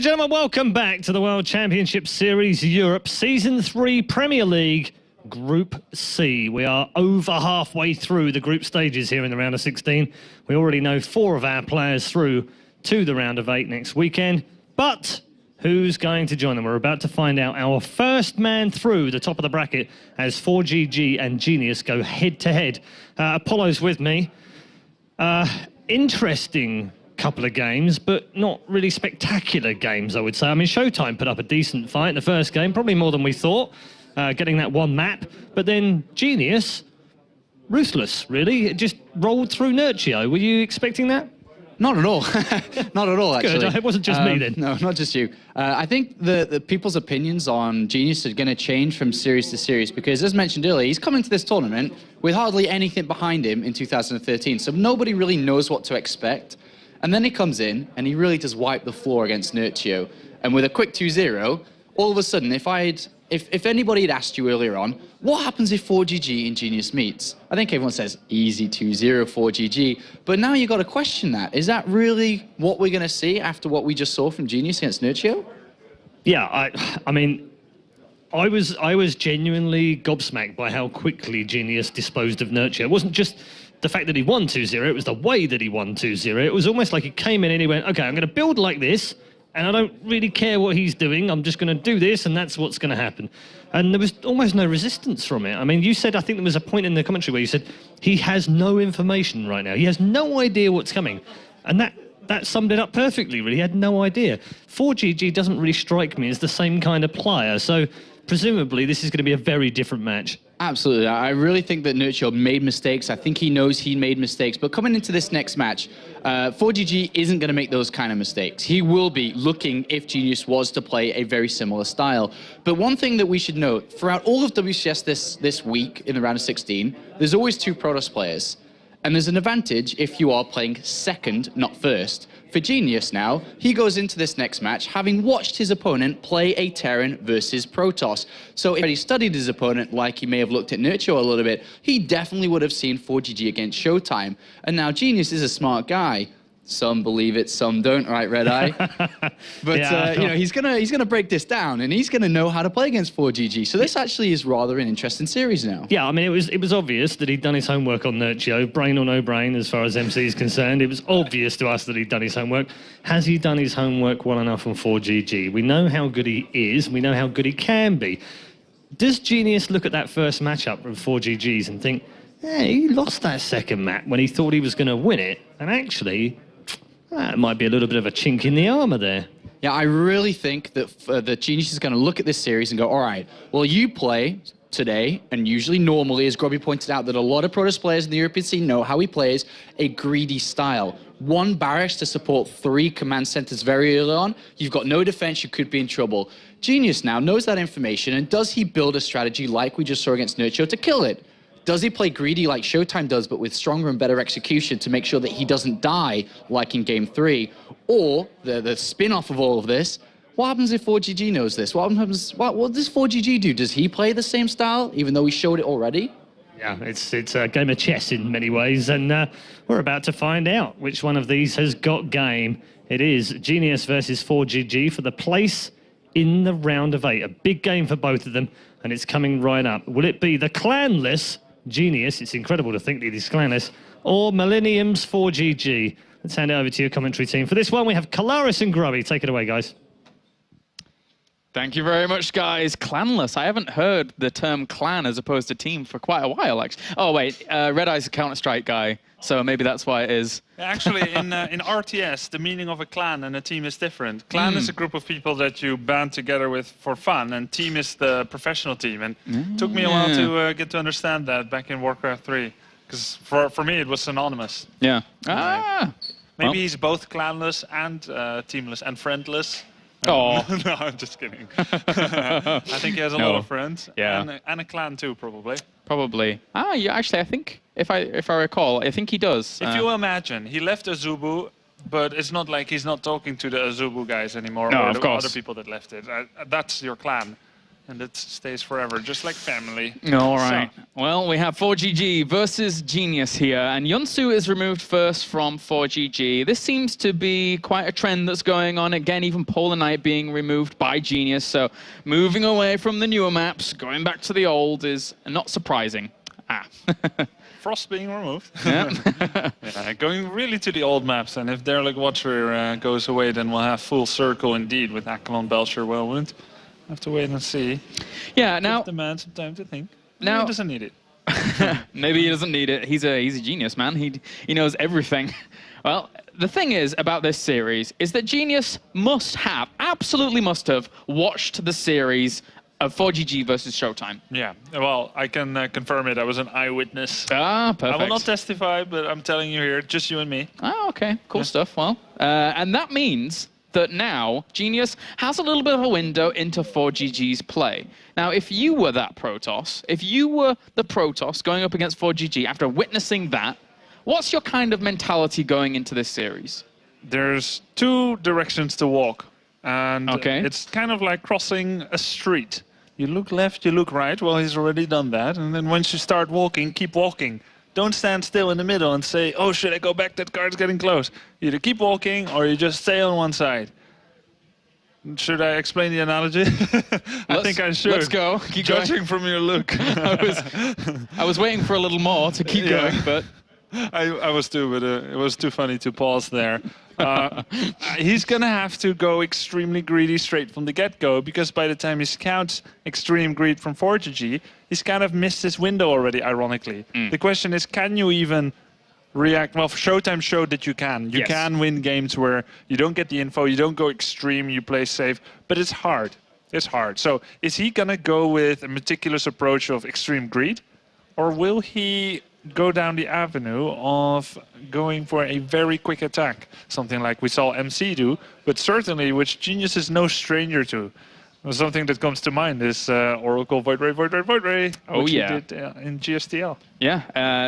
and gentlemen, welcome back to the World Championship Series Europe Season 3 Premier League Group C. We are over halfway through the group stages here in the round of 16. We already know 4 of our players through to the round of 8 next weekend. But who's going to join them? We're about to find out. Our first man through the top of the bracket as ForGG and Genius go head-to-head. Apollo's with me. Interesting couple of games, but not really spectacular games, I would say. I mean, Showtime put up a decent fight in the first game, probably more than we thought, getting that one map. But then Genius, ruthless, really. It just rolled through Nurcio. Were you expecting that? Not at all. Not at all, actually. Good. It wasn't just me then. No, not just you. I think the people's opinions on Genius are going to change from series to series because, as mentioned earlier, he's coming to this tournament with hardly anything behind him in 2013, so nobody really knows what to expect. And then he comes in, and he really does wipe the floor against Nurcio. And with a quick 2-0, all of a sudden, if anybody had asked you earlier on, what happens if ForGG and Genius meets? I think everyone says easy 2-0 ForGG, but now you've got to question that. Is that really what we're going to see after what we just saw from Genius against Nurcio? Yeah, I mean, I was genuinely gobsmacked by how quickly Genius disposed of Nurcio. It wasn't just the fact that he won 2-0, it was the way that he won 2-0. It was almost like he came in and he went, okay, I'm going to build like this, and I don't really care what he's doing. I'm just going to do this, and that's what's going to happen. And there was almost no resistance from it. I mean, you said, I think there was a point in the commentary where you said, he has no information right now. He has no idea what's coming. And that summed it up perfectly, really. He had no idea. ForGG doesn't really strike me as the same kind of player, so presumably this is going to be a very different match. Absolutely. I really think that Nurcio made mistakes. I think he knows he made mistakes. But coming into this next match, ForGG isn't going to make those kind of mistakes. He will be looking if Genius was to play a very similar style. But one thing that we should note, throughout all of WCS this week in the round of 16, there's always 2 Protoss players. And there's an advantage if you are playing second, not first. For Genius now, he goes into this next match having watched his opponent play a Terran versus Protoss. So if he studied his opponent like he may have looked at Nurcio a little bit, he definitely would have seen ForGG against Showtime. And now Genius is a smart guy. Some believe it, some don't, right, Red Eye? But yeah, you know, he's gonna break this down, and he's gonna know how to play against ForGG. So this actually is rather an interesting series now. Yeah, I mean, it was obvious that he'd done his homework on Nurcio, brain or no brain, as far as MC is concerned. It was obvious to us that he'd done his homework. Has he done his homework well enough on ForGG? We know how good he is. We know how good he can be. Does Genius look at that first matchup with ForGG's and think, hey, he lost that second map when he thought he was going to win it, and actually, that might be a little bit of a chink in the armour there. Yeah, I really think that the Genius is going to look at this series and go, all right, well, you play today, and usually normally, as Grubby pointed out, that a lot of Protoss players in the European scene know how he plays a greedy style. 1 barracks to support 3 command centers very early on. You've got no defense, you could be in trouble. Genius now knows that information, and does he build a strategy like we just saw against Nurcio to kill it? Does he play greedy like Showtime does, but with stronger and better execution to make sure that he doesn't die like in Game 3? Or, the spin-off of all of this, what happens if ForGG knows this? What does ForGG do? Does he play the same style, even though he showed it already? Yeah, it's a game of chess in many ways, and we're about to find out which one of these has got game. It is Genius versus ForGG for the place in the round of 8. A big game for both of them, and it's coming right up. Will it be the clanless Genius, it's incredible to think that he's clanless, or Millennium's ForGG? Let's hand it over to your commentary team. For this one, we have Kalaris and Grubby. Take it away, guys. Thank you very much, guys. Clanless. I haven't heard the term clan as opposed to team for quite a while, actually. Oh, wait. Red Eye's a Counter-Strike guy, so maybe that's why it is. Actually, in RTS, the meaning of a clan and a team is different. Clan is a group of people that you band together with for fun, and team is the professional team. And it took me a while to get to understand that back in Warcraft 3, because for me it was synonymous. Yeah. Maybe Well. he's both clanless and teamless and friendless. Oh. No, I'm just kidding. I think he has a lot of friends. Yeah. And a clan too, probably. Probably. Yeah, actually, I think, if I recall, I think he does. If you imagine, he left Azubu, but it's not like he's not talking to the Azubu guys anymore, No, or of the course. other people that left it. That's your clan. and it stays forever, just like family. All right. So, Well, we have ForGG versus Genius here, and Yunsu is removed first from ForGG. This seems to be quite a trend that's going on. Again, even Polar Knight being removed by Genius, so moving away from the newer maps, going back to the old is not surprising. Frost being removed. Yeah. Yeah, going really to the old maps, and if Derelict Watcher goes away, then we'll have full circle indeed with Akamon, Belcher, Wellwood. Have to wait and see. Yeah, now... Give the man some time to think. Now- He doesn't need it. Maybe he doesn't need it. He's a genius, man. He knows everything. Well, the thing is about this series is that Genius must have, absolutely must have, watched the series of ForGG versus Showtime. Yeah, well, I can confirm it. I was an eyewitness. Ah, perfect. I will not testify, but I'm telling you here, just you and me. Oh, okay. Cool stuff. Well, and that means that now Genius has a little bit of a window into ForGG's play. Now, if you were that Protoss, if you were the Protoss going up against ForGG after witnessing that, what's your kind of mentality going into this series? There's two directions to walk, and Okay. it's kind of like crossing a street. You look left, you look right. Well, he's already done that. And then once you start walking, keep walking. Don't stand still in the middle and say, oh, should I go back? That card's getting close. You either keep walking or you just stay on one side. Should I explain the analogy? I think I should. Let's go. Keep going. Judging from your look. I was waiting for a little more to keep Yeah. going, but... I was too, but it was too funny to pause there. He's going to have to go extremely greedy straight from the get-go, because by the time he scouts extreme greed from ForGG, he's kind of missed his window already, ironically. The question is, can you even react? Well, Showtime showed that you can. You Yes. can win games where you don't get the info, you don't go extreme, you play safe, but it's hard. It's hard. So is he going to go with a meticulous approach of extreme greed, or will he go down the avenue of going for a very quick attack, something like we saw MC do, but certainly which Genius is no stranger to? Something that comes to mind is Oracle Void Ray, Void Ray, Void Ray, Oh, which yeah. he did in GSTL. Yeah,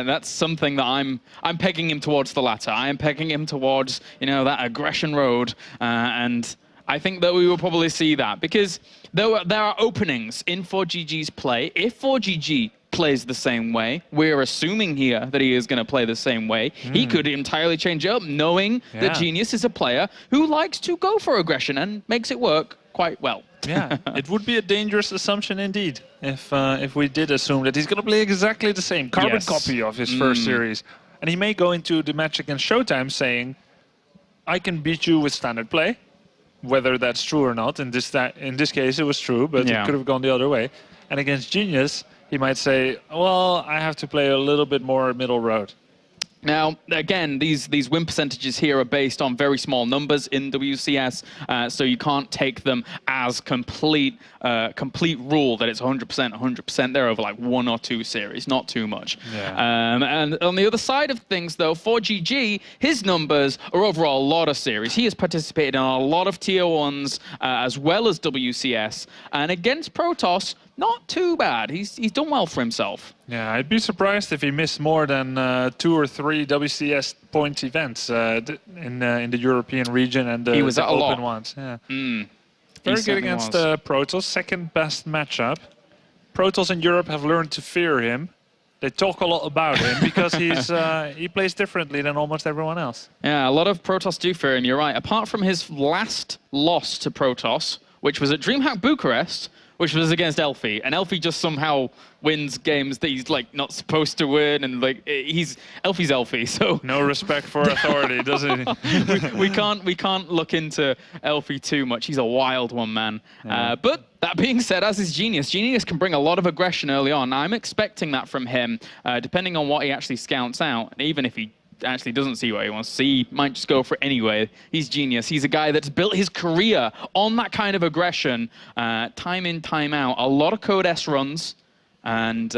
that's something that I'm pegging him towards the latter. I am pegging him towards, that aggression road, and I think that we will probably see that, because there are openings in ForGG's play. If ForGG plays the same way, we're assuming here that he is going to play the same way. He could entirely change it up, knowing that Genius is a player who likes to go for aggression and makes it work quite well. Yeah, it would be a dangerous assumption indeed if we did assume that he's going to play exactly the same carbon Yes. copy of his first series. And he may go into the match against Showtime saying, I can beat you with standard play, whether that's true or not. In this case, it was true, but Yeah. it could have gone the other way. And against Genius, he might say, well, I have to play a little bit more middle road. Now, again, these win percentages here are based on very small numbers in WCS, so you can't take them as complete rule that it's 100%. They're over like 1 or 2 series, not too much. Yeah. And on the other side of things, though, ForGG, his numbers are over a lot of series. He has participated in a lot of Tier 1s as well as WCS, and against Protoss, not too bad. He's done well for himself. Yeah, I'd be surprised if he missed more than 2 or 3 WCS points events in the European region and He was the at a open lot. ones. Yeah. He Very good certainly against was. Protoss, second best matchup. Protoss in Europe have learned to fear him. They talk a lot about him because he plays differently than almost everyone else. Yeah, a lot of Protoss do fear him, you're right. Apart from his last loss to Protoss, which was at DreamHack Bucharest, which was against Elfie, and Elfie just somehow wins games that he's like not supposed to win, and like Elfie's Elfie, so No respect for authority, does he? we can't look into Elfie too much. He's a wild one, man. But that being said, as is Genius, Genius can bring a lot of aggression early on. I'm expecting that from him, depending on what he actually scouts out, and even if he actually doesn't see what he wants to see, he might just go for it anyway. He's Genius. He's a guy that's built his career on that kind of aggression, time in, time out. A lot of Code S runs, and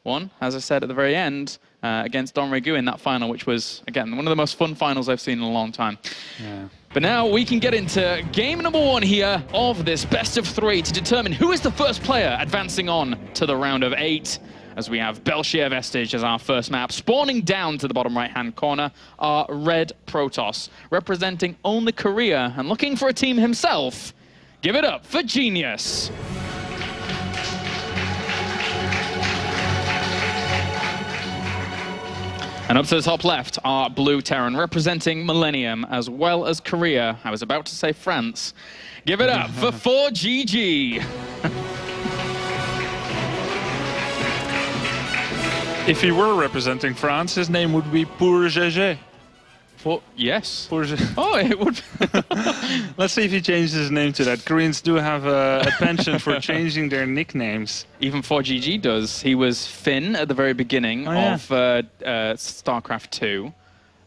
one, as I said at the very end, against Don Regu in that final, which was, again, one of the most fun finals I've seen in a long time. Yeah. But now we can get into game number 1 here of this best of 3 to determine who is the first player advancing on to the round of 8. As we have Belcher Vestige as our first map. Spawning down to the bottom right-hand corner are Red Protoss, representing only Korea and looking for a team himself. Give it up for Genius. And up to the top left are Blue Terran, representing Millennium as well as Korea. I was about to say France. Give it up for ForGG. If he were representing France, his name would be ForGG. Yes. ForGG. Oh, it would. Let's see if he changes his name to that. Koreans do have a penchant for changing their nicknames. Even ForGG does. He was Finn at the very beginning of StarCraft 2.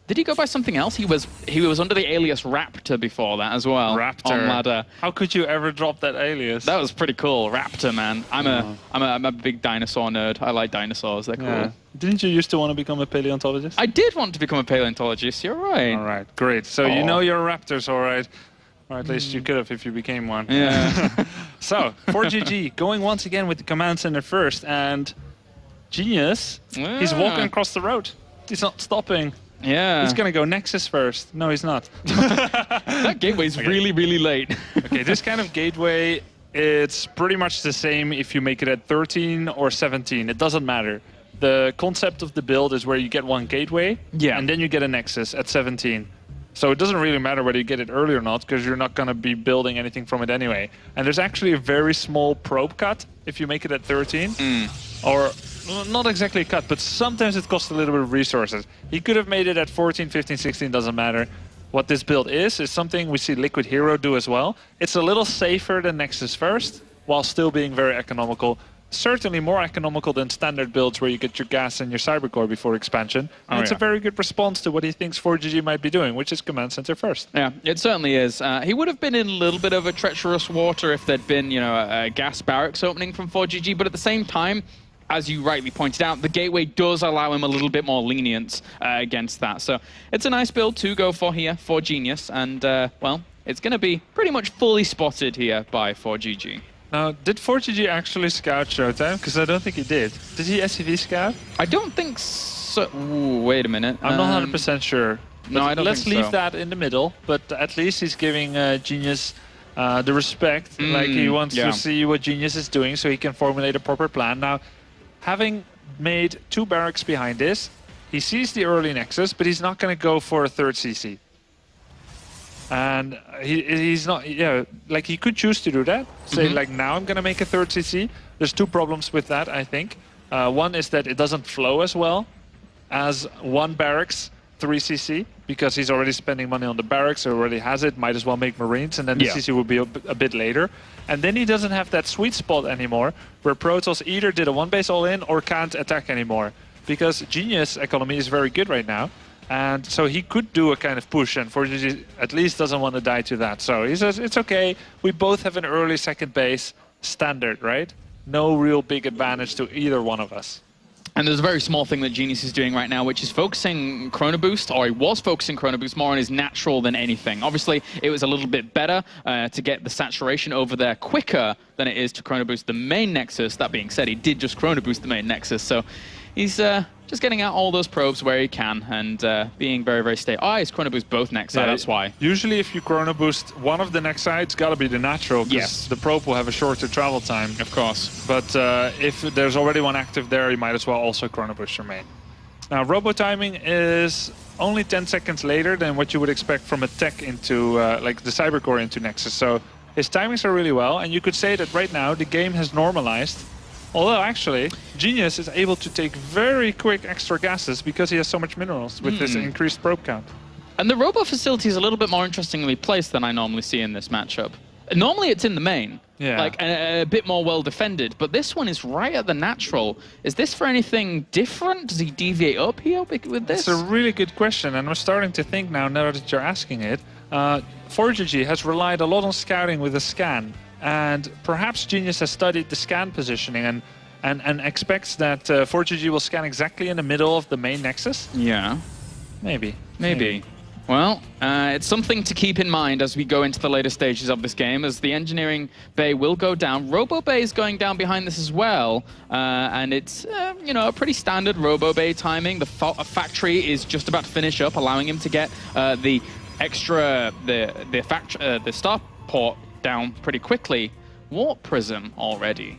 Did he go by something else? He was under the alias Raptor before that as well. Raptor. On ladder. How could you ever drop that alias? That was pretty cool. Raptor, man. I'm a big dinosaur nerd. I like dinosaurs. They're cool. Yeah. Didn't you used to want to become a paleontologist? I did want to become a paleontologist. You're right. All right, great. So you know your raptors, all right. Or at least you could have if you became one. Yeah. So, ForGG going once again with the command center first, and Genius, he's walking across the road. He's not stopping. Yeah. He's going to go Nexus first. No, he's not. That gateway's really, really late. Okay, this kind of gateway, it's pretty much the same if you make it at 13 or 17. It doesn't matter. The concept of the build is where you get one gateway, and then you get a Nexus at 17. So it doesn't really matter whether you get it early or not, because you're not going to be building anything from it anyway. And there's actually a very small probe cut if you make it at 13. Or not exactly a cut, but sometimes it costs a little bit of resources. He could have made it at 14, 15, 16, doesn't matter. What this build is something we see Liquid Hero do as well. It's a little safer than Nexus first, while still being very economical. Certainly more economical than standard builds where you get your gas and your cybercore before expansion. And it's a very good response to what he thinks ForGG might be doing, which is command center first. Yeah, it certainly is. He would have been in a little bit of a treacherous water if there'd been, a gas barracks opening from ForGG, but at the same time, as you rightly pointed out, the gateway does allow him a little bit more lenience against that. So it's a nice build to go for here for Genius, and, well, it's going to be pretty much fully spotted here by ForGG. Now, did ForGG actually scout Showtime? Because I don't think he did. Did he SCV scout? I don't think so. Ooh, wait a minute. I'm not 100% sure. No, I don't think so. Let's leave that in the middle, but at least he's giving Genius the respect. Like he wants to see what Genius is doing so he can formulate a proper plan. Now, having made 2 barracks behind this, he sees the early Nexus, but he's not going to go for a 3rd CC. And he's not, like he could choose to do that. Say, like, now I'm going to make a 3rd CC. There's 2 problems with that, I think. One is that it doesn't flow as well as 1 barracks, 3 CC, because he's already spending money on the barracks, already has it, might as well make Marines, and then the CC will be a bit later. And then he doesn't have that sweet spot anymore, where Protoss either did a 1-base all-in or can't attack anymore. Because Genius economy is very good right now. And so he could do a kind of push, and ForGG at least doesn't want to die to that. So he says, it's okay, we both have an early 2nd base, standard, right? No real big advantage to either one of us. And there's a very small thing that Genius is doing right now, which is focusing Chrono Boost, or he was focusing Chrono Boost more on his natural than anything. Obviously, it was a little bit better to get the saturation over there quicker than it is to Chrono Boost the main Nexus. That being said, he did just Chrono Boost the main Nexus, so he's just getting out all those probes where he can and being very, very stable. Oh, he's Chrono Boost both Nexi, that's why. Usually if you Chrono Boost one of the Nexi, it's got to be the natural, because the probe will have a shorter travel time. Of course. But if there's already one active there, you might as well also Chrono Boost your main. Now, robo timing is only 10 seconds later than what you would expect from a tech into, like the Cybercore into Nexus. So his timings are really well, and you could say that right now the game has normalized. Although, actually, Genius is able to take very quick extra gases because he has so much minerals with this increased probe count. And the robo facility is a little bit more interestingly placed than I normally see in this matchup. Normally it's in the main, like a bit more well defended, but this one is right at the natural. Is this for anything different? Does he deviate up here with this? It's a really good question, and I'm starting to think now that you're asking it. ForGG has relied a lot on scouting with a scan. And perhaps Genius has studied the scan positioning and expects that ForGG will scan exactly in the middle of the main Nexus? Yeah. Maybe. Well, it's something to keep in mind as we go into the later stages of this game, as the engineering bay will go down. Robo Bay is going down behind this as well, and it's, a pretty standard Robo Bay timing. The factory is just about to finish up, allowing him to get the extra, the starport down pretty quickly. Warp Prism already.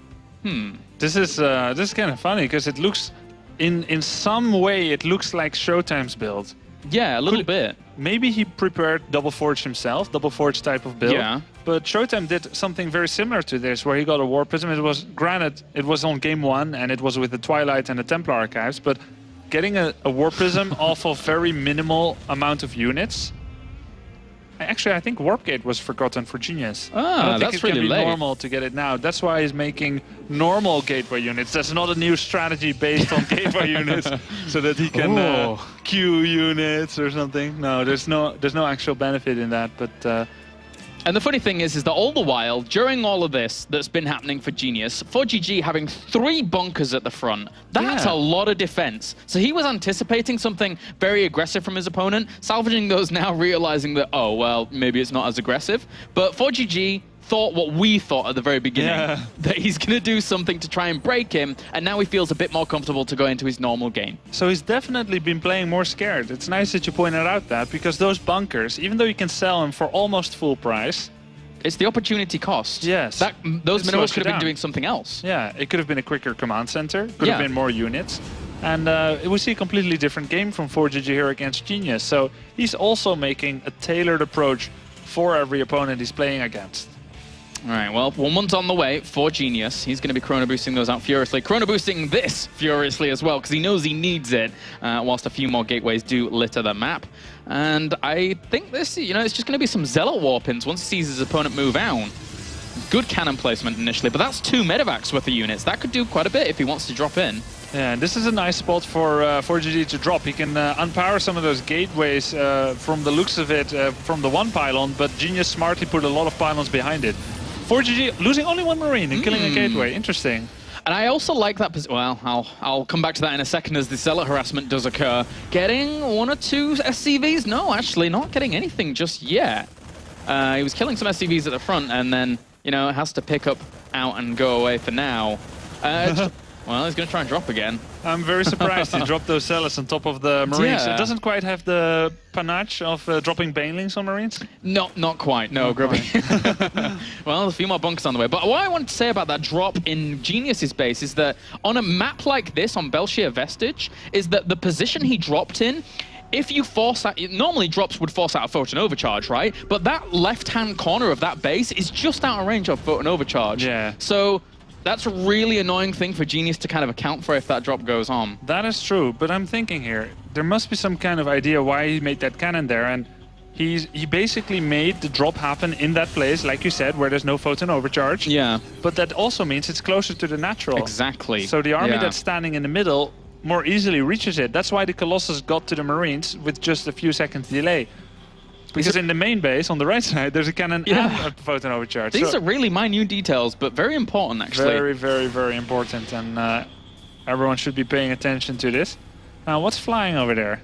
This is kind of funny because it looks in some way, it looks like Showtime's build. Yeah, a little bit. Maybe he prepared Double Forge himself, Double Forge type of build. Yeah. But Showtime did something very similar to this, where he got a War Prism. It was, granted, it was on game 1, and it was with the Twilight and the Templar Archives, but getting a War Prism off of very minimal amount of units. Actually, I think Warp Gate was forgotten for Genius. I don't think that's it really can be late. normal to get it now. That's why he's making normal gateway units. That's not a new strategy based on gateway units, so that he can queue units or something. No, there's no actual benefit in that. But and the funny thing is that all the while, during all of this that's been happening for Genius, ForGG having 3 bunkers at the front, that's a lot of defense. So he was anticipating something very aggressive from his opponent, salvaging those now, realizing that, oh, well, maybe it's not as aggressive. But ForGG thought what we thought at the very beginning, that he's going to do something to try and break him, and now he feels a bit more comfortable to go into his normal game. So he's definitely been playing more scared. It's nice that you pointed out that, because those bunkers, even though you can sell them for almost full price, it's the opportunity cost. Yes. Those minerals could have been doing something else. Yeah, it could have been a quicker command center, could have been more units. And we see a completely different game from ForGG here against Genius. So he's also making a tailored approach for every opponent he's playing against. All right, well, 1-1's on the way for Genius. He's going to be Chrono Boosting those out furiously. Chrono Boosting this furiously as well, because he knows he needs it, whilst a few more gateways do litter the map. And I think this, it's just going to be some Zealot Warpins once he sees his opponent move out. Good cannon placement initially, but that's 2 Medivacs worth of units. That could do quite a bit if he wants to drop in. Yeah, and this is a nice spot for ForGG to drop. He can unpower some of those gateways from the looks of it from the 1 pylon, but Genius smartly put a lot of pylons behind it. ForGG losing only 1 Marine and killing a gateway. Interesting. And I also like that position. Well, I'll come back to that in a second as the Zealot harassment does occur. Getting 1 or 2 SCVs? No, actually not getting anything just yet. He was killing some SCVs at the front and then, has to pick up out and go away for now. Well, he's going to try and drop again. I'm very surprised he dropped those Zealots on top of the Marines. Yeah. It doesn't quite have the panache of dropping Banelings on Marines? Not quite, no, Grubby. Well, a few more bunkers on the way. But what I wanted to say about that drop in Genius's base is that on a map like this, on Belshir Vestige, is that the position he dropped in, if you force out, normally drops would force out a photon overcharge, right? But that left-hand corner of that base is just out of range of photon overcharge. Yeah. So that's a really annoying thing for Genius to kind of account for if that drop goes on. That is true, but I'm thinking here, there must be some kind of idea why he made that cannon there, and he basically made the drop happen in that place, like you said, where there's no photon overcharge. Yeah. But that also means it's closer to the natural. Exactly. So the army that's standing in the middle more easily reaches it. That's why the Colossus got to the Marines with just a few seconds delay. Because in the main base, on the right side, there's a cannon and a photon overcharge. These are really minute details, but very important, actually. Very, very, very important, and everyone should be paying attention to this. Now, what's flying over there?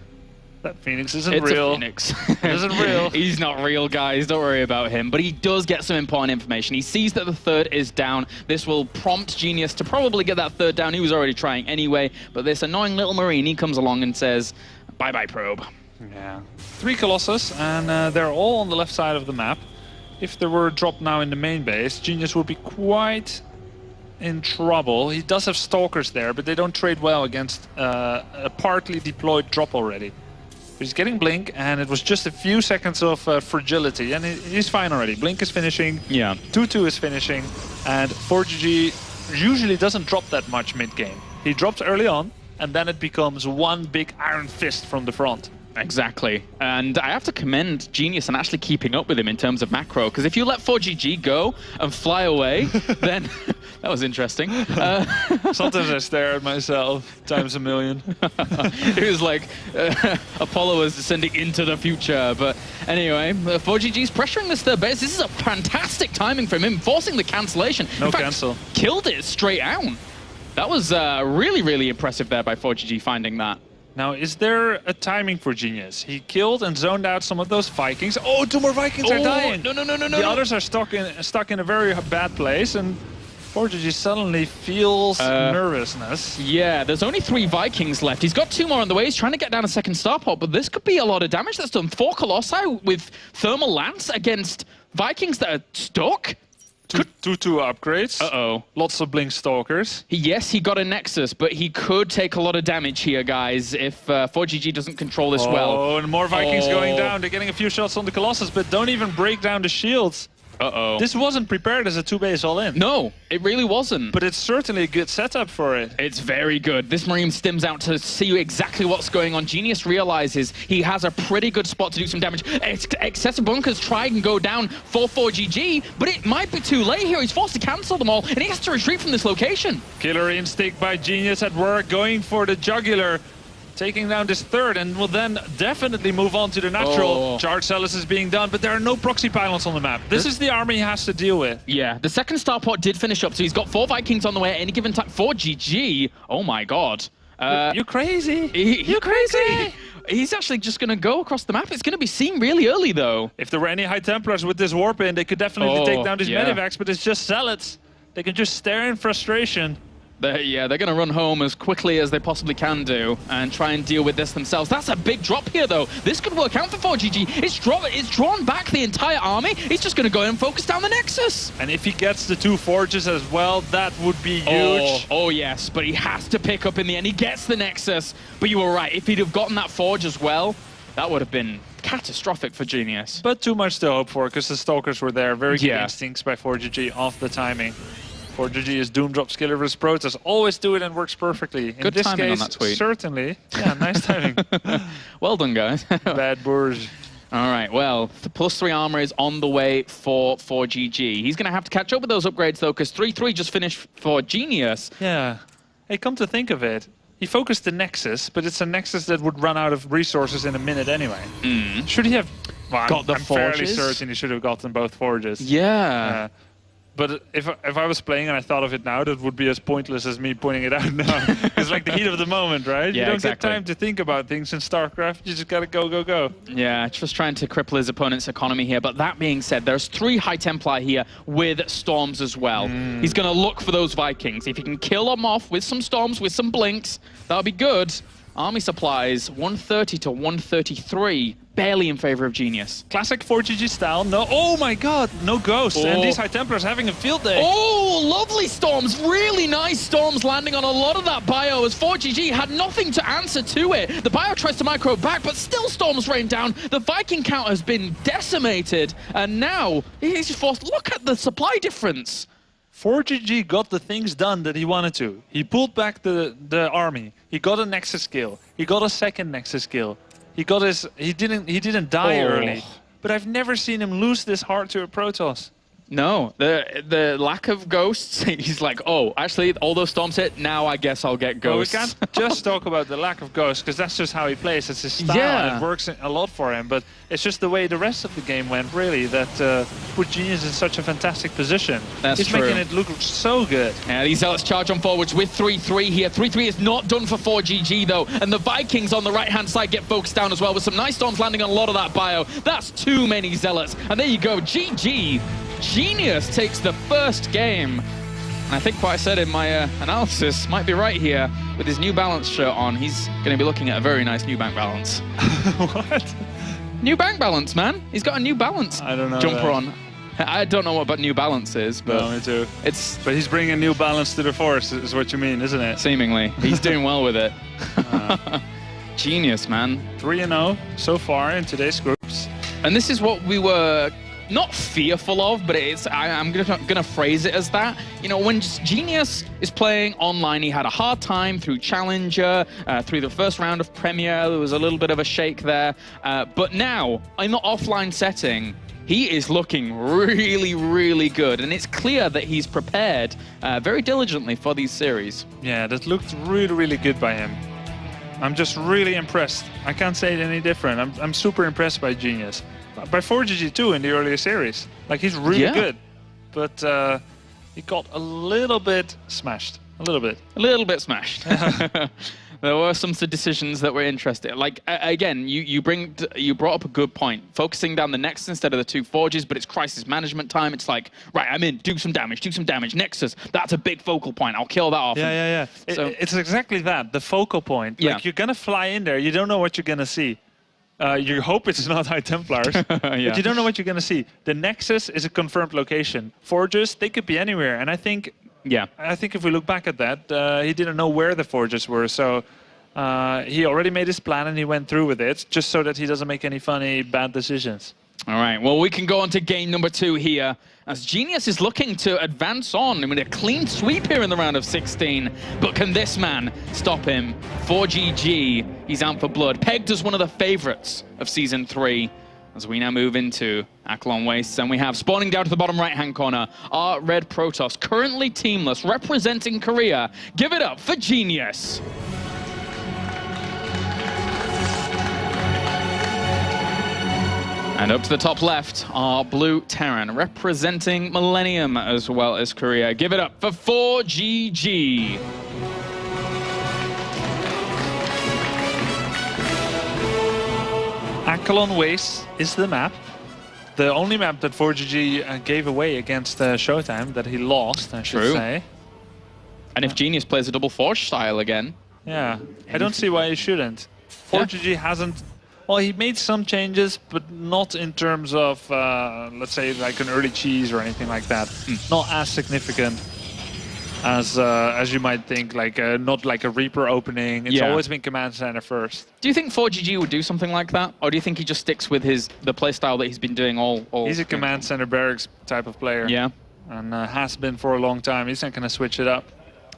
That Phoenix isn't real. It's a Phoenix. It isn't real. He's not real, guys. Don't worry about him. But he does get some important information. He sees that the 3rd is down. This will prompt Genius to probably get that 3rd down. He was already trying anyway. But this annoying little Marine, he comes along and says, bye-bye, probe. Yeah. 3 Colossus, and they're all on the left side of the map. If there were a drop now in the main base, Genius would be quite in trouble. He does have Stalkers there, but they don't trade well against a partly deployed drop already. He's getting Blink, and it was just a few seconds of fragility, and he's fine already. Blink is finishing, 2-2 is finishing, and ForGG usually doesn't drop that much mid-game. He drops early on, and then it becomes one big iron fist from the front. Exactly. And I have to commend Genius on actually keeping up with him in terms of macro, because if you let ForGG go and fly away, then that was interesting. Sometimes I stare at myself times a million. It was like Apollo was descending into the future. But anyway, ForGG's pressuring this 3rd base. This is a fantastic timing from him, forcing the cancellation. No in fact, cancel. Killed it straight out. That was really, really impressive there by ForGG finding that. Now, is there a timing for Genius? He killed and zoned out some of those Vikings. Oh, 2 more Vikings are dying! No. The others are stuck in a very bad place, and ForGG suddenly feels nervousness. Yeah, there's only 3 Vikings left. He's got 2 more on the way. He's trying to get down a 2nd starport, but this could be a lot of damage that's done. 4 Colossi with Thermal Lance against Vikings that are stuck. 2-2 upgrades. Uh-oh. Lots of Blink Stalkers. Yes, he got a Nexus, but he could take a lot of damage here, guys, if ForGG doesn't control this well. Oh, and more Vikings going down. They're getting a few shots on the Colossus, but don't even break down the shields. Uh-oh. This wasn't prepared as a 2-base all-in. No, it really wasn't. But it's certainly a good setup for it. It's very good. This Marine stims out to see exactly what's going on. Genius realizes he has a pretty good spot to do some damage. Excessive bunkers try and go down for ForGG, but it might be too late here. He's forced to cancel them all, and he has to retreat from this location. Killer instinct by Genius at work, going for the jugular. Taking down this third, and will then definitely move on to the natural. Charge Celis is being done, but there are no proxy pylons on the map. This is the army he has to deal with. Yeah, the second starport did finish up, so he's got 4 Vikings on the way at any given time. ForGG, oh my god. You're crazy. You're crazy. He's actually just going to go across the map. It's going to be seen really early, though. If there were any High Templars with this warp in, they could definitely take down these Medivacs, but it's just Zealots. They can just stare in frustration. They're going to run home as quickly as they possibly can do and try and deal with this themselves. That's a big drop here, though. This could work out for ForGG. It's drawn back the entire army. He's just going to go in and focus down the Nexus. And if he gets the 2 Forges as well, that would be huge. Oh, yes, but he has to pick up in the end. He gets the Nexus. But you were right. If he'd have gotten that Forge as well, that would have been catastrophic for Genius. But too much to hope for, because the Stalkers were there. Very good instincts by ForGG off the timing. ForGG is Doom Drop Skiller versus Protoss. Always do it and works perfectly. Good In this timing case, on that tweet. Certainly. Yeah, nice timing. Well done, guys. Bad Bourge. All right, well, the +3 armor is on the way for ForGG. He's going to have to catch up with those upgrades, though, because 3-3 just finished for Genius. Yeah. Hey, come to think of it, he focused the Nexus, but it's a Nexus that would run out of resources in a minute anyway. Should he have got the I'm fairly Forges? certain he should have gotten both Forges. Yeah. But if I was playing and I thought of it now, that would be as pointless as me pointing it out now. It's like the heat of the moment, right? Yeah, you don't exactly. get time to think about things in StarCraft. You just gotta go, go, go. Yeah, just trying to cripple his opponent's economy here. But that being said, there's 3 High Templar here with Storms as well. He's going to look for those Vikings. If he can kill them off with some Storms, with some Blinks, that'll be good. Army supplies, 130 to 133. Barely in favor of Genius. Classic 4GG style. No, oh my god, no ghosts. And these High Templars having a field day. Oh, lovely Storms. Really nice Storms landing on a lot of that bio as 4GG had nothing to answer to it. The bio tries to micro back, but still Storms rain down. The Viking count has been decimated. And now he's just forced. Look at the supply difference. 4GG got the things done that he wanted to. He pulled back the army. He got a Nexus kill. He got a second Nexus kill. He got his. He didn't die early. But I've never seen him lose this hard to a Protoss. No, the lack of ghosts. He's like, oh, actually, all those Storms hit. Now I guess I'll get ghosts. Well, we can't just talk about the lack of ghosts, because that's just how he plays. It's his style. Yeah. It works a lot for him. But it's just the way the rest of the game went, really, that put Genius in such a fantastic position. That's He's true. making it look so good. Yeah, these Zealots charge on forwards with 3-3 here. 3-3 is not done for 4GG, though. And the Vikings on the right-hand side get focused down as well, with some nice Storms landing on a lot of that bio. That's too many Zealots. And there you go, GG. Genius takes the first game. And I think what I said in my analysis might be right here. With his New Balance shirt on, he's going to be looking at a very nice New Bank Balance. What? New Bank Balance, man. He's got a New Balance I don't know jumper that. on. I don't know what about New Balance is, but No, me too. it's But he's bringing New Balance to the Force, is what you mean, isn't it? seemingly. He's doing well with it. Genius, man. 3-0 so far in today's groups. And this is what we were not fearful of, but I'm gonna phrase it as that. You know, when Genius is playing online, he had a hard time through Challenger, through the first round of Premier. There was a little bit of a shake there. But now, in the offline setting, he is looking really, really good. And it's clear that he's prepared very diligently for these series. Yeah, that looked really, really good by him. I'm just really impressed. I can't say it any different. I'm super impressed by Genius. By 4GG too in the earlier series. Like, he's really good. But he got a little bit smashed. A little bit. A little bit smashed. There were some decisions that were interesting. Like, again, you brought up a good point. Focusing down the Nexus instead of the 2 Forges, but it's crisis management time. It's like, right, I'm in, do some damage. Nexus, that's a big focal point. I'll kill that off. Yeah. So, It's exactly that, the focal point. Yeah. Like, you're going to fly in there. You don't know what you're going to see. You hope it's not High Templars, but you don't know what you're going to see. The Nexus is a confirmed location. Forges, they could be anywhere, and I think if we look back at that, he didn't know where the Forges were, so he already made his plan and he went through with it, just so that he doesn't make any funny, bad decisions. All right, well, we can go on to game number 2 here, as Genius is looking to advance on with a clean sweep here in the round of 16. But can this man stop him? ForGG, he's out for blood. Pegged as one of the favorites of Season 3. As we now move into Akelon Wastes, and we have spawning down to the bottom right-hand corner, our Red Protoss, currently teamless, representing Korea. Give it up for Genius. And up to the top left, our Blue Terran, representing Millennium as well as Korea. Give it up for ForGG. Akelon Wastes is the map. The only map that ForGG gave away against Showtime, that he lost, I should say. And if Genius plays a double Forge style again... Yeah, I don't see why he shouldn't. ForGG hasn't... Well, he made some changes, but not in terms of, let's say, like an early cheese or anything like that. Not as significant as you might think, like not like a Reaper opening. It's always been Command Center first. Do you think ForGG would do something like that? Or do you think he just sticks with the playstyle that he's been doing all He's a Command Center barracks type of player. Yeah. And has been for a long time. He's not going to switch it up.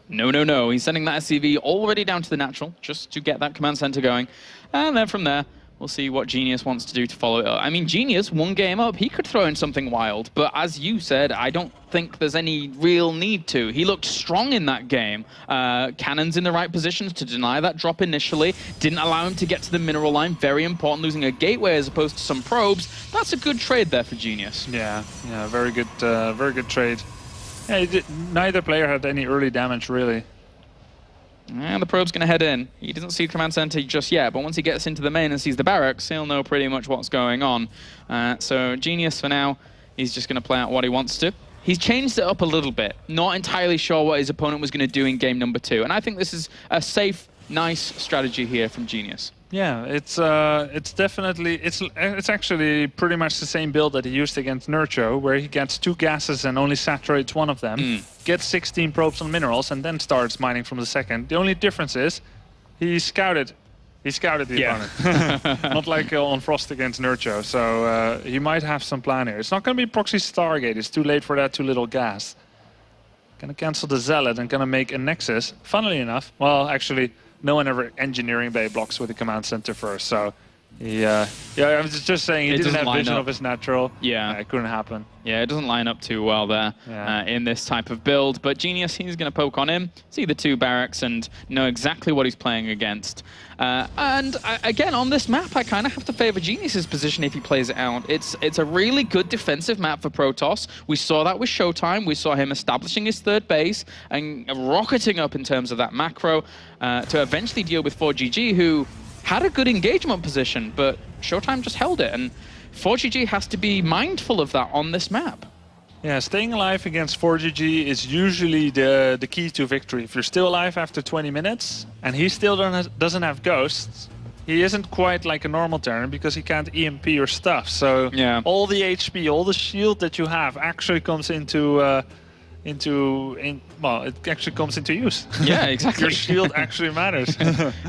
No, no, no. He's sending that SCV already down to the natural, just to get that Command Center going. And then from there, we'll see what Genius wants to do to follow it up. I mean, Genius, one game up, he could throw in something wild. But as you said, I don't think there's any real need to. He looked strong in that game. Cannons in the right positions to deny that drop initially. Didn't allow him to get to the mineral line. Very important, losing a gateway as opposed to some probes. That's a good trade there for Genius. Yeah, very good trade. Yeah, neither player had any early damage, really. And the probe's going to head in. He doesn't see Command Center just yet, but once he gets into the main and sees the barracks, he'll know pretty much what's going on. So Genius, for now, he's just going to play out what he wants to. He's changed it up a little bit. Not entirely sure what his opponent was going to do in game number 2. And I think this is a safe, nice strategy here from Genius. Yeah, it's definitely, it's actually pretty much the same build that he used against Nurcho, where he gets 2 gases and only saturates one of them, gets 16 probes on minerals, and then starts mining from the second. The only difference is he scouted the opponent, not like on Frost against Nurcho. So he might have some plan here. It's not going to be proxy Stargate. It's too late for that, too little gas. Gonna cancel the Zealot and gonna make a Nexus. Funnily enough, well, actually, no one ever engineering bay blocks with the Command Center first, so I was just saying he didn't have vision of his natural. Yeah. It couldn't happen. Yeah, it doesn't line up too well there in this type of build. But Genius, he's going to poke on him, see the 2 barracks, and know exactly what he's playing against. Again, on this map, I kind of have to favor Genius's position if he plays it out. It's a really good defensive map for Protoss. We saw that with Showtime. We saw him establishing his 3rd base and rocketing up in terms of that macro to eventually deal with ForGG, who had a good engagement position, but Showtime just held it, and ForGG has to be mindful of that on this map. Yeah, staying alive against ForGG is usually the key to victory. If you're still alive after 20 minutes, and he still doesn't have ghosts, he isn't quite like a normal Terran because he can't EMP your stuff. So all the HP, all the shield that you have actually comes into well, it actually comes into use. Yeah, exactly. Your shield actually matters.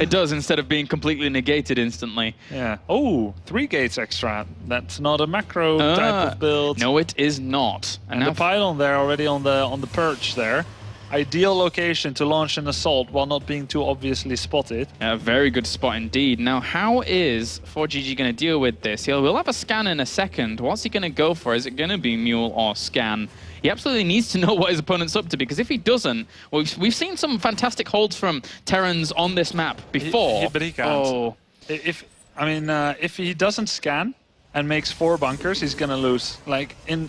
It does, instead of being completely negated instantly. Yeah. Oh, 3 gates extra. That's not a macro type of build. No, it is not. And the pylon there already on the perch there. Ideal location to launch an assault while not being too obviously spotted. A very good spot indeed. Now, how is ForGG going to deal with this? We'll have a scan in a second. What's he going to go for? Is it going to be Mule or scan? He absolutely needs to know what his opponent's up to, because if he doesn't, well, we've seen some fantastic holds from Terrans on this map before. But he can't. Oh. If he doesn't scan and makes 4 bunkers, he's going to lose. Like in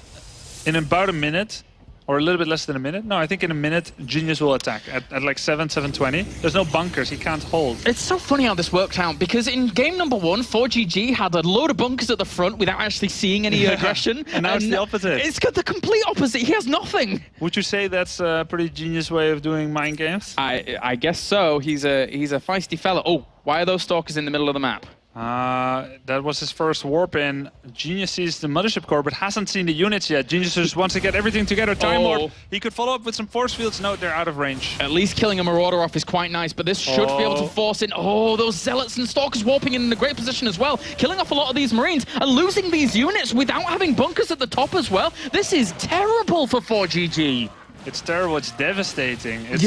about a minute, or a little bit less than a minute. No, I think in a minute, Genius will attack at like 7:20. There's no bunkers, he can't hold. It's so funny how this worked out, because in game number 1, ForGG had a load of bunkers at the front without actually seeing any aggression. And now it's the opposite. It's got the complete opposite. He has nothing. Would you say that's a pretty Genius way of doing mind games? I guess so. He's a feisty fella. Oh, why are those stalkers in the middle of the map? That was his first warp in. Genius sees the mothership core, but hasn't seen the units yet. Genius just wants to get everything together. Time warp. He could follow up with some force fields. No, they're out of range. At least killing a Marauder off is quite nice, but this should be able to force in. Oh, those Zealots and Stalkers warping in a great position as well, killing off a lot of these Marines and losing these units without having bunkers at the top as well. This is terrible for 4GG. It's terrible. It's devastating. It's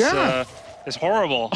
it's horrible.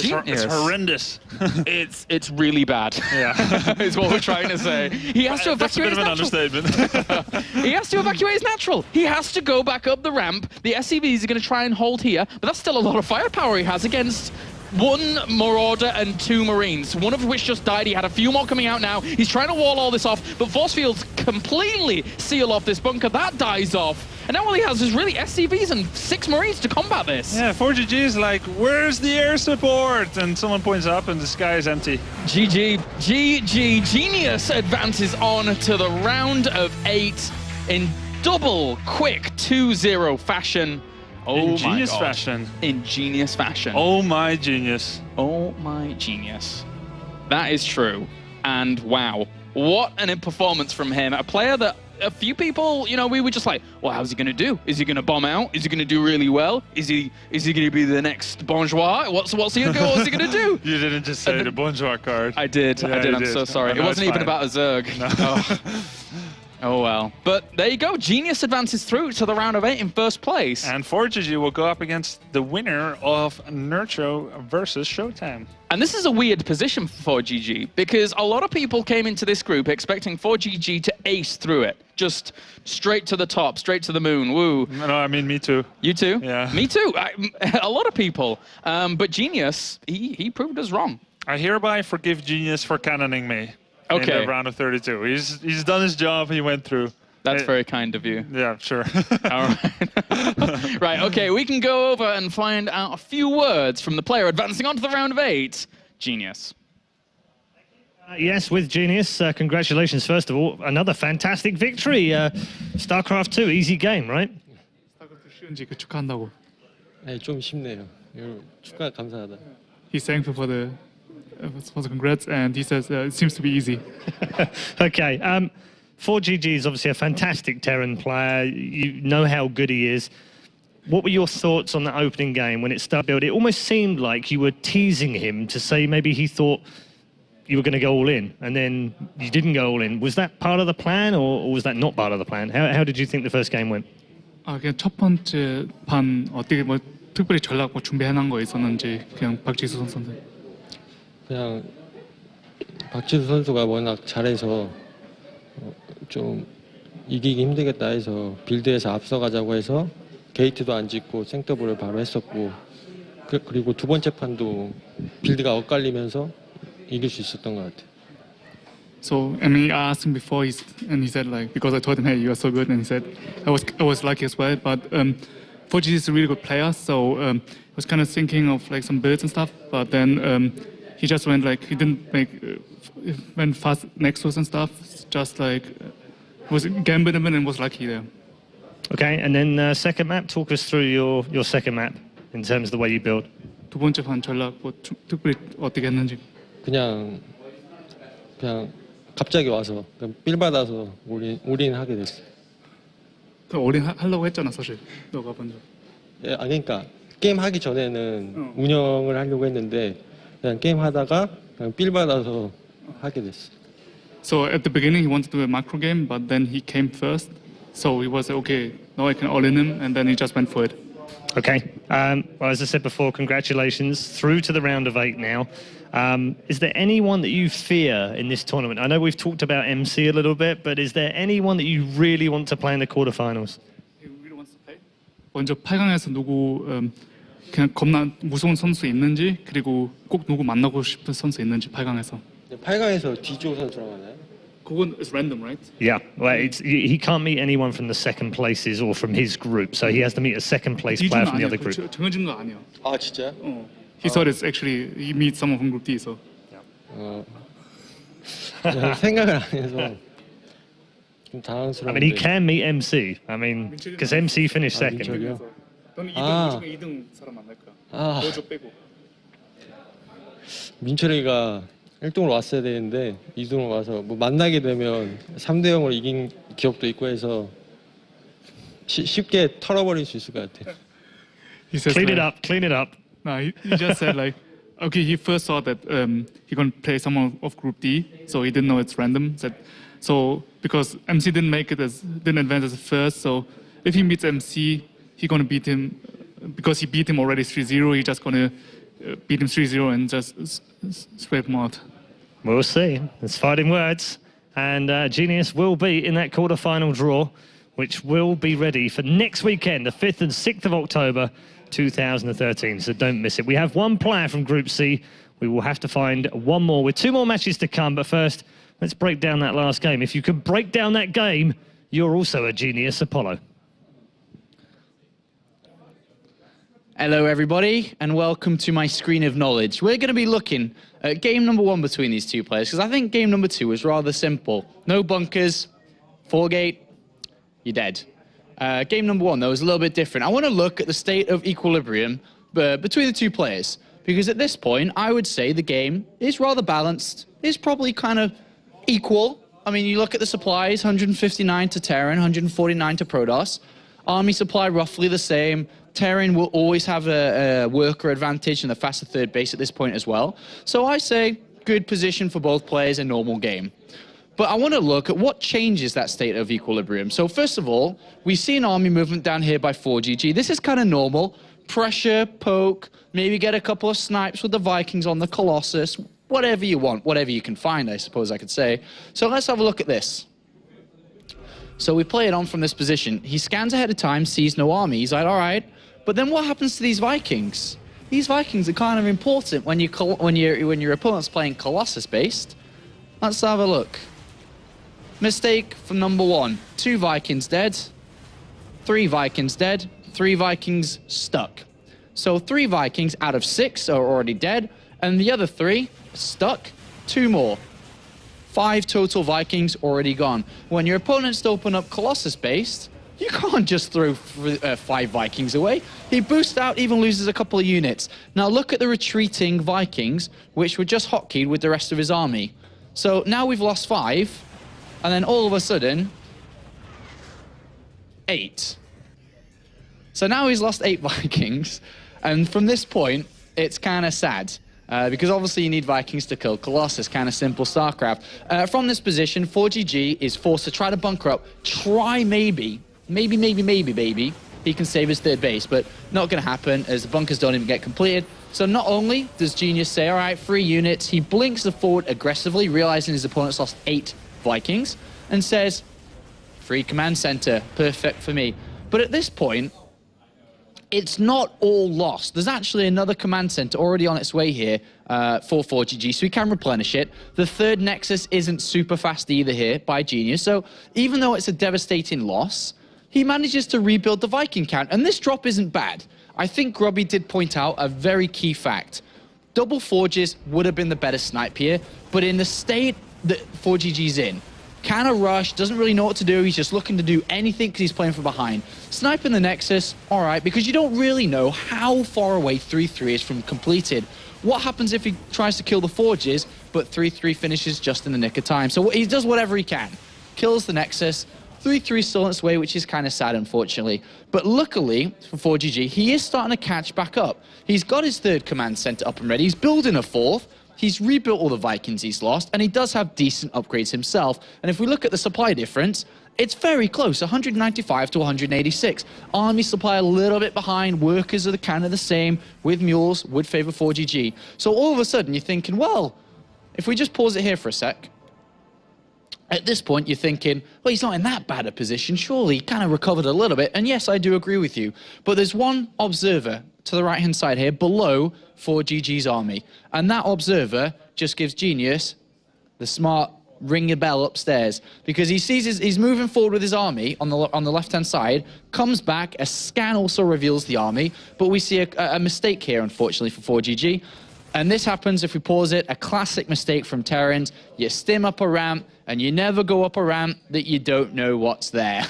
It's horrendous. it's really bad. Yeah, is what we're trying to say. He has to evacuate. That's a bit of an understatement. He has to evacuate his natural. He has to go back up the ramp. The SCVs are going to try and hold here, but that's still a lot of firepower he has against one Marauder and 2 Marines, one of which just died. He had a few more coming out now. He's trying to wall all this off, but force fields completely seal off this bunker. That dies off. And now all he has is really SCVs and 6 Marines to combat this. Yeah, 4GG is like, where's the air support? And someone points up and the sky is empty. GG. Genius advances on to the round of 8 in double quick 2-0 fashion. Oh, Ingenious fashion. Ingenious fashion. Oh my genius. Oh my genius. That is true. And wow, what an performance from him. A player that a few people, you know, we were just like, well, how's he going to do? Is he going to bomb out? Is he going to do really well? Is he going to be the next Bourgeois? What's he going to do? You didn't just say the Bourgeois card. I did. Yeah, I'm so sorry. No, it wasn't even fine. about a Zerg. No. Oh well. But there you go. Genius advances through to the round of 8 in first place. And 4GG will go up against the winner of Nurcho versus Showtime. And this is a weird position for 4GG because a lot of people came into this group expecting 4GG to ace through it. Just straight to the top, straight to the moon. Woo. No, I mean, me too. You too? Yeah. Me too. A lot of people. But Genius, he proved us wrong. I hereby forgive Genius for cannoning me. Okay. In the round of 32. He's done his job. He went through. That's very kind of you. Yeah, sure. All right. Right, okay, we can go over and find out a few words from the player advancing on to the round of 8. Genius. Yes, with Genius, congratulations, first of all. Another fantastic victory. StarCraft 2, easy game, right? StarCraft 쉬운지 축하한다고. 네, 좀 쉽네요. 축하 감사하다. He's thankful for the congrats, and he says it seems to be easy. Okay, 4GG is obviously a fantastic Terran player. You know how good he is. What were your thoughts on the opening game when it started build? It almost seemed like you were teasing him to say maybe he thought you were going to go all in, and then you didn't go all in. Was that part of the plan, or was that not part of the plan? How did you think the first game went? 그냥 첫 번째 판 어떻게 뭐 특별히 전략 뭐 준비해놓은 거 있었는지 그냥 박지수 선수한테. 그냥 박지수 선수가 워낙 잘해서 좀 이기기 힘들겠다 해서 빌드에서 앞서가자고 해서 게이트도 안 짓고 생더블을 바로 했었고 그리고 두 번째 판도 빌드가 엇갈리면서 이길 수 있었던 것 같아요. So I mean, I asked him before, and he said like, because I told him, hey, you are so good, and he said, I was lucky as well, but 4GG is a really good player, so I was kind of thinking of like some builds and stuff, but then he just went like, he didn't make, went fast Nexus and stuff, just like, was gambled a bit and was lucky there. Okay, and then second map, talk us through your second map in terms of the way you build. 두 번째 판 전략 뭐 특별히 어떻게 했는지. 그냥 갑자기 와서 그냥 빌 받아서 올인 하게 됐어요. 그 올인 하려고 했잖아 사실 너가 먼저. 예, 그러니까 게임 하기 전에는 운영을 하려고 했는데 그냥 게임 하다가 그냥 빌 받아서 하게 됐어요. So at the beginning he wanted to do a macro game, but then he came first. So he was like, okay, now I can all in him, and then he just went for it. Okay, well, as I said before, congratulations, through to the round of 8 now. Is there anyone that you fear in this tournament? I know we've talked about MC a little bit, but is there anyone that you really want to play in the quarterfinals? He really wants to play? 먼저 8강에서 누구 그냥 겁나 무서운 선수 있는지, 그리고 꼭 누구 만나고 싶은 선수 있는지 8강에서. 8강에서 디조 선수랑 하나요? 그건 is random, right? Yeah, well, he can't meet anyone from the second places or from his group, so he has to meet a second place player from the other group. 정해진 거 아니야. 아 진짜요? He thought it's actually he meets someone from Group D, so. 생각을 안 해서 좀 당황스러운데. I mean, he can meet MC. I mean, because MC finished second. 민철이요? 너는 아. 2등 사람 만날 거야. 아. 너저 빼고. 민철이가 1등으로 왔어야 되는데 2등으로 와서 뭐 만나게 되면 3대 0으로 이긴 기억도 있고 해서 쉽게 털어버릴 수 있을 것 같아요. He says Clean it like- up, clean it up. No, he just said like, okay, he first saw that he gonna play someone of Group D, so he didn't know it's random. So because MC didn't advance as first, so if he meets MC, he gonna beat him because he beat him already 3-0. He just gonna beat him 3-0 and just scrape him out. We'll see. It's fighting words. And Genius will be in that quarter-final draw, which will be ready for next weekend, the 5th and 6th of October, 2013. So don't miss it. We have one player from Group C. We will have to find one more with 2 more matches to come. But first, let's break down that last game. If you can break down that game, you're also a genius, Apollo. Hello, everybody, and welcome to my screen of knowledge. We're going to be looking at game number 1 between these two players, because I think game number 2 was rather simple. No bunkers, 4-gate, you're dead. Game number 1, though, was a little bit different. I want to look at the state of equilibrium between the two players, because at this point, I would say the game is rather balanced. It's probably kind of equal. I mean, you look at the supplies, 159 to Terran, 149 to Protoss. Army supply roughly the same. Terran will always have a worker advantage and the faster third base at this point as well. So I say good position for both players in normal game. But I want to look at what changes that state of equilibrium. So first of all, we see an army movement down here by ForGG. This is kind of normal. Pressure, poke, maybe get a couple of snipes with the Vikings on the Colossus. Whatever you want, whatever you can find, I suppose I could say. So let's have a look at this. So we play it on from this position. He scans ahead of time, sees no army. He's like, all right. But then what happens to these Vikings? These Vikings are kind of important when your opponent's playing Colossus-based. Let's have a look. Mistake from number 1. 2 Vikings dead. 3 Vikings dead. 3 Vikings stuck. So 3 Vikings out of 6 are already dead. And the other 3 stuck. 2 more. 5 total Vikings already gone. When your opponents open up Colossus-based, you can't just throw 5 Vikings away. He boosts out, even loses a couple of units. Now look at the retreating Vikings, which were just hotkeyed with the rest of his army. So now we've lost 5, and then all of a sudden, 8. So now he's lost 8 Vikings, and from this point, it's kind of sad. Because obviously you need Vikings to kill Colossus, kind of simple StarCraft. From this position, ForGG is forced to try to bunker up, try maybe, he can save his third base, but not going to happen as the bunkers don't even get completed. So not only does Genius say, all right, 3 units, he blinks the forward aggressively, realizing his opponent's lost 8 Vikings, and says, free command center, perfect for me. But at this point, it's not all lost. There's actually another command center already on its way here for ForGG, so we can replenish it. The 3rd Nexus isn't super fast either here by Genius, so even though it's a devastating loss, he manages to rebuild the Viking count, and this drop isn't bad. I think Grubby did point out a very key fact. Double Forges would have been the better snipe here, but in the state that ForGG's in, kind of rush, doesn't really know what to do, he's just looking to do anything because he's playing from behind. Sniping the Nexus, all right, because you don't really know how far away 3-3 is from completed. What happens if he tries to kill the Forges, but 3-3 finishes just in the nick of time? So he does whatever he can. Kills the Nexus, 3-3 still on its way, which is kind of sad, unfortunately. But luckily, for ForGG, he is starting to catch back up. He's got his 3rd command center up and ready, he's building a 4th, he's rebuilt all the Vikings he's lost, and he does have decent upgrades himself. And if we look at the supply difference, it's very close, 195 to 186. Army supply a little bit behind, workers are kind of the same, with mules, would favor ForGG. So all of a sudden you're thinking, well, if we just pause it here for a sec, at this point you're thinking, well, he's not in that bad a position, surely he kind of recovered a little bit. And yes, I do agree with you, but there's one observer to the right-hand side here, below ForGG's army. And that observer just gives Genius the smart ring a bell upstairs, because he sees he's moving forward with his army on the left-hand side, comes back, a scan also reveals the army, but we see a mistake here, unfortunately, for ForGG. And this happens, if we pause it, a classic mistake from Terrans. You stim up a ramp, and you never go up a ramp that you don't know what's there.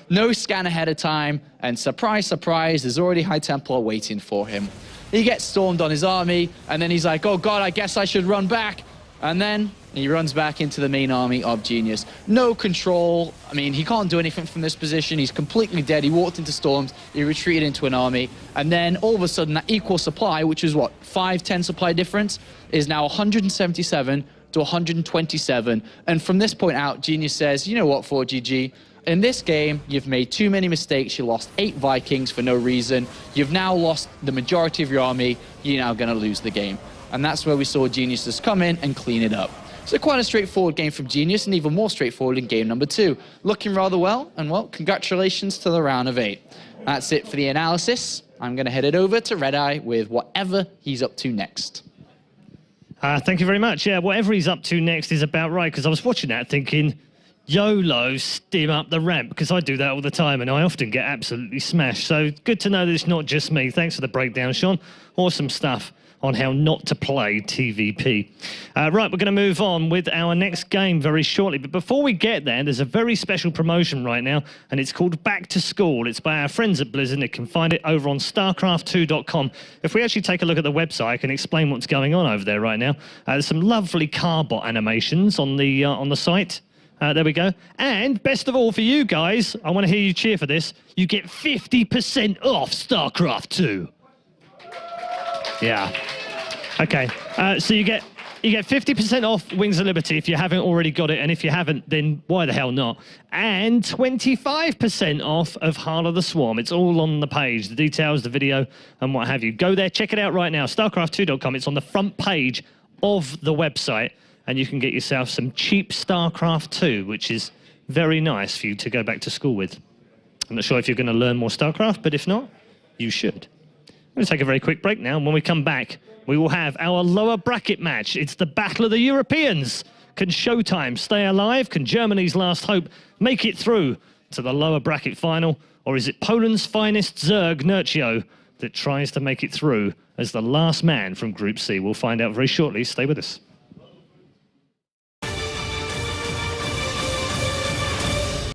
No scan ahead of time, and surprise, surprise, there's already High Templar waiting for him. He gets stormed on his army, and then he's like, oh god, I guess I should run back. And then he runs back into the main army of Genius. No control. I mean, he can't do anything from this position. He's completely dead. He walked into storms. He retreated into an army. And then all of a sudden, that equal supply, which is what, 5-10 supply difference, is now 177 to 127. And from this point out, Genius says, you know what, 4GG? In this game, you've made too many mistakes. You lost 8 Vikings for no reason. You've now lost the majority of your army. You're now going to lose the game. And that's where we saw Genius just come in and clean it up. So quite a straightforward game from Genius, and even more straightforward in game number 2. Looking rather well, and well, congratulations to the round of 8. That's it for the analysis. I'm going to head it over to Red Eye with whatever he's up to next. Thank you very much. Yeah, whatever he's up to next is about right, because I was watching that thinking, YOLO, stim up the ramp, because I do that all the time and I often get absolutely smashed. So good to know that it's not just me. Thanks for the breakdown, Sean. Awesome stuff on how not to play TVP. Right, we're going to move on with our next game very shortly. But before we get there, there's a very special promotion right now, and it's called Back to School. It's by our friends at Blizzard. You can find it over on StarCraft2.com. If we actually take a look at the website, I can explain what's going on over there right now. There's some lovely carbot animations on the site. There we go. And best of all for you guys, I want to hear you cheer for this. You get 50% off StarCraft 2. Yeah. Okay. So you get 50% off Wings of Liberty if you haven't already got it, and if you haven't, then why the hell not? And 25% off of Heart of the Swarm. It's all on the page, the details, the video, and what have you. Go there, check it out right now. StarCraft2.com. It's on the front page of the website, and you can get yourself some cheap StarCraft 2, which is very nice for you to go back to school with. I'm not sure if you're going to learn more StarCraft, but if not, you should. I'm going to take a very quick break now, and when we come back, we will have our lower bracket match. It's the Battle of the Europeans. Can Showtime stay alive? Can Germany's last hope make it through to the lower bracket final? Or is it Poland's finest Zerg, Nurcio, that tries to make it through as the last man from Group C? We'll find out very shortly. Stay with us.